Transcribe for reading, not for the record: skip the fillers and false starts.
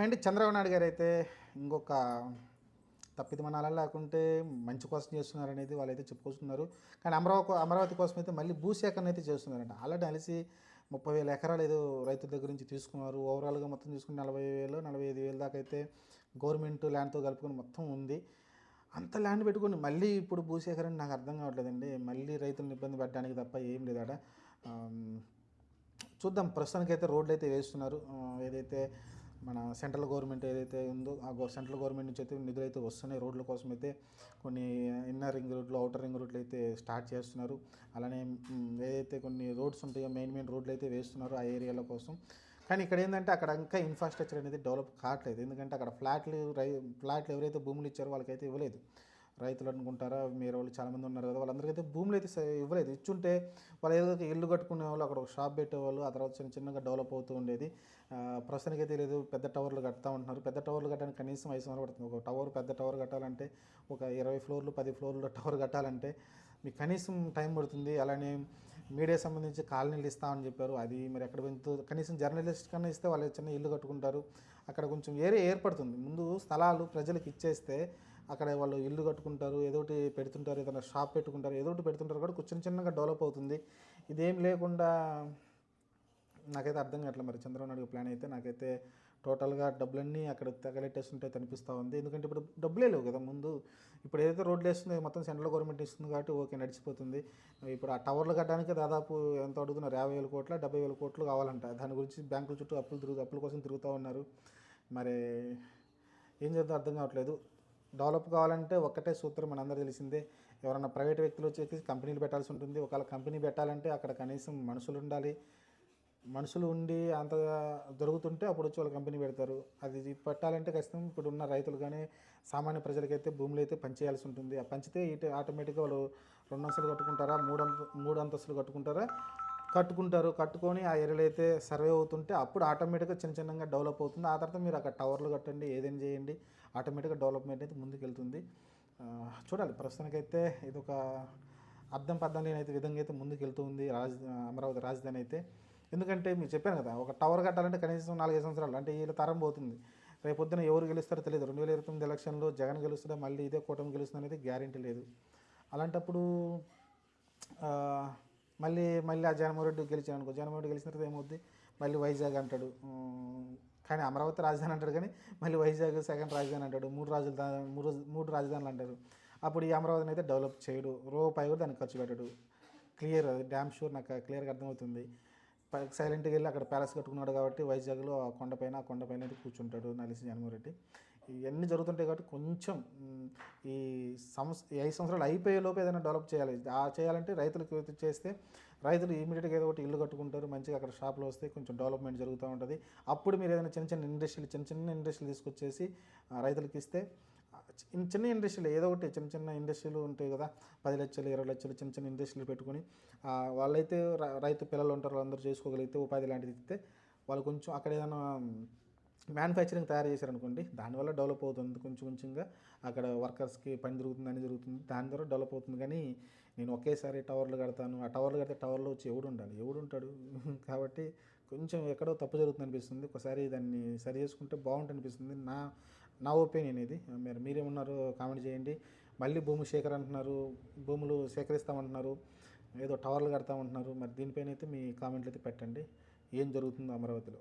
And Chandrababu Naidu గారు అయితే ఇంకొక తప్పిదమనాలా లేకుంటే మంచి కోసం చేస్తున్నారనేది వాళ్ళైతే చెప్పుకొస్తున్నారు. కానీ అమరావతి కోసం అయితే మళ్ళీ భూసేకరణ అయితే చేస్తున్నారంట. ఆల్రెడీ కలిసి 30,000 ఎకరాలు ఏదో రైతుల దగ్గర నుంచి తీసుకున్నారు. ఓవరాల్గా మొత్తం చూసుకుని 40,000 45,000 దాకా అయితే గవర్నమెంట్ ల్యాండ్తో కలుపుకొని మొత్తం ఉంది. అంత ల్యాండ్ పెట్టుకొని మళ్ళీ ఇప్పుడు భూసేకరణ నాకు అర్థం కావట్లేదండి. మళ్ళీ రైతులను ఇబ్బంది పెట్టడానికి తప్ప ఏం లేదాడ. చూద్దాం. ప్రస్తుతానికైతే రోడ్లు అయితే వేస్తున్నారు. ఏదైతే మన సెంట్రల్ గవర్నమెంట్ ఏదైతే ఉందో ఆ సెంట్రల్ గవర్నమెంట్ నుంచి అయితే నిధులు అయితే వస్తున్నాయి. రోడ్ల కోసం అయితే కొన్ని ఇన్నర్ రింగ్ రోడ్లు, అవుటర్ రింగ్ రోడ్లు అయితే స్టార్ట్ చేస్తున్నారు. అలానే ఏదైతే కొన్ని రోడ్స్ ఉంటాయో మెయిన్ రోడ్లు అయితే వేస్తున్నారు ఆ ఏరియాల కోసం. కానీ ఇక్కడ ఏంటంటే అక్కడ ఇంకా ఇన్ఫ్రాస్ట్రక్చర్ అనేది డెవలప్ కావట్లేదు. ఎందుకంటే అక్కడ ఫ్లాట్లు ఎవరైతే భూములు ఇచ్చారో వాళ్ళకైతే ఇవ్వలేదు. రైతులు అనుకుంటారా మీరు వాళ్ళు చాలామంది ఉన్నారు కదా, వాళ్ళందరికైతే భూములు అయితే ఇవ్వలేదు. ఇచ్చుంటే వాళ్ళు ఏదో ఇల్లు కట్టుకునే వాళ్ళు, అక్కడ ఒక షాప్ పెట్టేవాళ్ళు, ఆ తర్వాత చిన్నగా డెవలప్ అవుతూ ఉండేది. ప్రస్తుతానికైతే లేదు. పెద్ద టవర్లు కడతా ఉంటున్నారు. పెద్ద టవర్లు కట్టడానికి కనీసం 5 సంవత్సరాలు పడుతుంది. ఒక పెద్ద టవర్ కట్టాలంటే ఒక 20 ఫ్లోర్లు 10 ఫ్లోర్ల టవర్ కట్టాలంటే మీకు కనీసం టైం పడుతుంది. అలానే మీడియా సంబంధించి కాలనీలు ఇస్తామని చెప్పారు. అది మరి ఎక్కడ కనీసం జర్నలిస్ట్ కన్నా ఇస్తే వాళ్ళు చిన్న ఇల్లు కట్టుకుంటారు. అక్కడ కొంచెం ఏరియా ఏర్పడుతుంది. ముందు స్థలాలు ప్రజలకు ఇచ్చేస్తే అక్కడ వాళ్ళు ఇల్లు కట్టుకుంటారు, ఏదో ఒకటి పెడుతుంటారు, ఏదైనా షాప్ పెట్టుకుంటారు, ఏదో ఒకటి పెడుతుంటారు కూడా కొంచెం చిన్నగా డెవలప్ అవుతుంది. ఇదేం లేకుండా నాకైతే అర్థం కావట్లేదు. మరి చంద్రబాబు నాయుడు ప్లాన్ అయితే నాకైతే టోటల్గా డబ్బులన్నీ అక్కడ తగలెట్టేస్తుంటే కనిపిస్తూ ఉంది. ఎందుకంటే ఇప్పుడు డబ్బులే లేవు కదా ముందు. ఇప్పుడు ఏదైతే రోడ్లు వేస్తుందో మొత్తం సెంట్రల్ గవర్నమెంట్ ఇస్తుంది కాబట్టి ఓకే నడిచిపోతుంది. ఇప్పుడు ఆ టవర్లు కట్టడానికి దాదాపు ఎంత అడుగుతున్నారు, 50,000 కోట్ల 70,000 కోట్లు కావాలంట. దాని గురించి బ్యాంకుల చుట్టూ అప్పుల కోసం తిరుగుతూ ఉన్నారు. మరి ఏం చేద్దాం అర్థం కావట్లేదు. డెవలప్ కావాలంటే ఒక్కటే సూత్రం మనందరూ తెలిసిందే. ఎవరైనా ప్రైవేట్ వ్యక్తులు వచ్చేసి కంపెనీలు పెట్టాల్సి ఉంటుంది. ఒకవేళ కంపెనీ పెట్టాలంటే అక్కడ కనీసం మనుషులు ఉండాలి. మనుషులు ఉండి అంత దొరుకుతుంటే అప్పుడు వచ్చి వాళ్ళు కంపెనీ పెడతారు. అది పెట్టాలంటే ఖచ్చితంగా ఇప్పుడు ఉన్న రైతులు కానీ సామాన్య ప్రజలకైతే భూములు అయితే పంచేయాల్సి ఉంటుంది. ఆ పంచితే ఇటు ఆటోమేటిక్గా వాళ్ళు 2 అంతస్తులు కట్టుకుంటారా, మూడు అంతస్తులు కట్టుకుంటారు. కట్టుకొని ఆ ఏరియాలో అయితే సర్వే అవుతుంటే అప్పుడు ఆటోమేటిక్గా చిన్నగా డెవలప్ అవుతుంది. ఆ తర్వాత మీరు అక్కడ టవర్లు కట్టండి, ఏదైనా చేయండి, ఆటోమేటిక్గా డెవలప్మెంట్ అయితే ముందుకు వెళ్తుంది. చూడాలి. ప్రస్తుతానికైతే ఇది ఒక అర్థం పర్థం లేనైతే విధంగా అయితే ముందుకు వెళ్తూ ఉంది అమరావతి రాజధాని అయితే. ఎందుకంటే మీకు చెప్పాను కదా, ఒక టవర్ కట్టాలంటే కనీసం 4-5 సంవత్సరాలు అంటే వీళ్ళ తరం పోతుంది. రేపొద్దున ఎవరు గెలుస్తారో తెలియదు. 2029 ఎలక్షన్లో జగన్ గెలుస్తుందా, మళ్ళీ ఇదే కూటమి గెలుస్తుంది అనేది గ్యారెంటీ లేదు. అలాంటప్పుడు మళ్ళీ ఆ జగన్మోహన్ రెడ్డి గెలిచాను అనుకో, జగన్మోహన్ రెడ్డి గెలిచిన తర్వాత ఏమవుద్ది, మళ్ళీ వైజాగ్ అంటాడు. కానీ అమరావతి రాజధాని అంటాడు, కానీ మళ్ళీ వైజాగ్ సెకండ్ రాజధాని అంటాడు. మూడు రాజధానులు అంటారు. అప్పుడు ఈ అమరావతిని అయితే డెవలప్ చేయడు, రూపాయి కూడా దానికి ఖర్చు పెట్టడు. క్లియర్, డ్యామ్ షూర్, నాకు క్లియర్గా అర్థమవుతుంది. సైలెంట్గా వెళ్ళి అక్కడ ప్యాలెస్ కట్టుకున్నాడు కాబట్టి వైజాగ్లో ఆ కొండపైన అయితే కూర్చుంటాడు నలిసి జగన్మోహన్ రెడ్డి. ఇవన్నీ జరుగుతుంటాయి కాబట్టి కొంచెం ఈ 5 సంవత్సరాలు అయిపోయే లోపు ఏదైనా డెవలప్ చేయాలి. చేయాలంటే రైతులకు చేస్తే రైతులు ఇమీడియట్గా ఏదో ఒకటి ఇల్లు కట్టుకుంటారు, మంచిగా అక్కడ షాపులు వస్తే కొంచెం డెవలప్మెంట్ జరుగుతూ ఉంటుంది. అప్పుడు మీరు ఏదైనా చిన్న ఇండస్ట్రీలు తీసుకొచ్చేసి రైతులకు ఇస్తే, చిన్న ఇండస్ట్రీలు ఏదో ఒకటి చిన్న ఇండస్ట్రీలు ఉంటాయి కదా, 10 లక్షలు 20 లక్షలు చిన్న ఇండస్ట్రీలు పెట్టుకొని వాళ్ళైతే రైతు పిల్లలు ఉంటారు, అందరూ చేసుకోగలిగితే ఉపాధి లాంటిది ఇస్తే వాళ్ళు కొంచెం అక్కడ ఏదైనా మ్యానుఫ్యాక్చరింగ్ తయారు చేశారనుకోండి, దానివల్ల డెవలప్ అవుతుంది. కొంచెంగా అక్కడ వర్కర్స్కి పని జరుగుతుంది, దాని ద్వారా డెవలప్ అవుతుంది. కానీ నేను ఒకేసారి టవర్లు కడతాను, ఆ టవర్లు కడితే టవర్లో వచ్చి ఎవడు ఉంటాడు కాబట్టి కొంచెం ఎక్కడో తప్పు జరుగుతుంది అనిపిస్తుంది. ఒకసారి దాన్ని సరి చేసుకుంటే బాగుంటుంది అనిపిస్తుంది. నా ఒపీనియన్ ఇది. మీరేమన్నారో కామెంట్ చేయండి. మళ్ళీ భూములు సేకరిస్తామంటున్నారు, ఏదో టవర్లు కడతామంటున్నారు. మరి దీనిపైన అయితే మీ కామెంట్లు అయితే పెట్టండి. ఏం జరుగుతుందో అమరావతిలో.